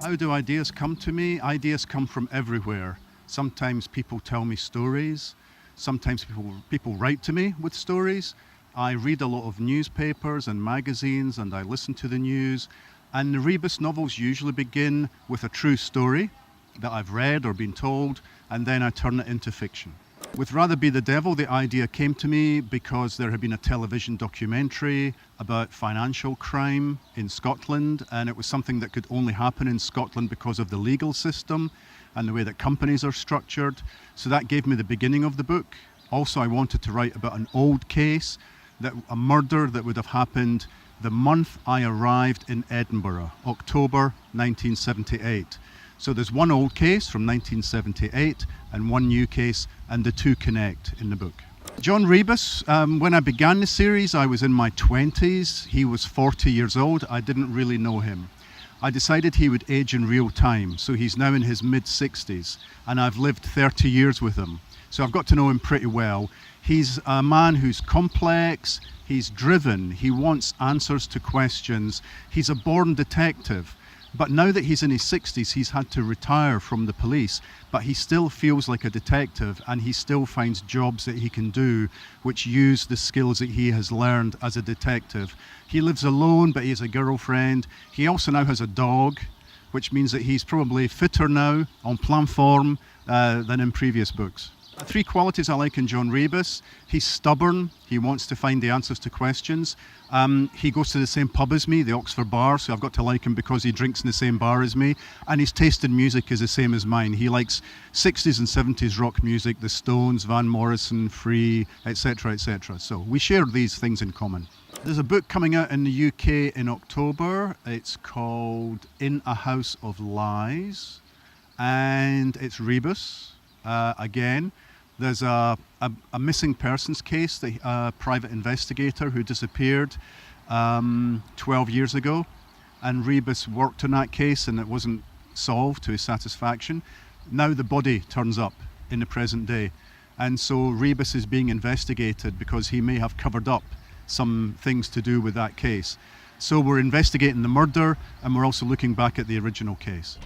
How do ideas come to me? Ideas come from everywhere. Sometimes people tell me stories. Sometimes people write to me with stories. I read a lot of newspapers and magazines, and I listen to the news. And the Rebus novels usually begin with a true story that I've read or been told, and then I turn it into fiction. With Rather Be the Devil, the idea came to me because there had been a television documentary about financial crime in Scotland, and it was something that could only happen in Scotland because of the legal system and the way that companies are structured. So that gave me the beginning of the book. Also, I wanted to write about an old case, a murder that would have happened the month I arrived in Edinburgh, October 1978. So there's one old case from 1978 and one new case, and the two connect in the book. John Rebus, when I began the series, I was in my 20s. He was 40 years old. I didn't really know him. I decided he would age in real time, so he's now in his mid-60s, and I've lived 30 years with him. So I've got to know him pretty well. He's a man who's complex, he's driven, he wants answers to questions. He's a born detective. But now that he's in his 60s, he's had to retire from the police, but he still feels like a detective, and he still finds jobs that he can do which use the skills that he has learned as a detective. He lives alone, but he has a girlfriend. He also now has a dog, which means that he's probably fitter now, en pleine forme, than in previous books. Three qualities I like in John Rebus. He's stubborn. He wants to find the answers to questions. He goes to the same pub as me, the Oxford Bar, so I've got to like him because he drinks in the same bar as me. And his taste in music is the same as mine. He likes 60s and 70s rock music, the Stones, Van Morrison, Free, etc., etc. So we share these things in common. There's a book coming out in the UK in October. It's called In a House of Lies, and it's Rebus again. There's a missing persons case, a private investigator who disappeared 12 years ago, and Rebus worked on that case and it wasn't solved to his satisfaction. Now the body turns up in the present day, and so Rebus is being investigated because he may have covered up some things to do with that case. So we're investigating the murder, and we're also looking back at the original case.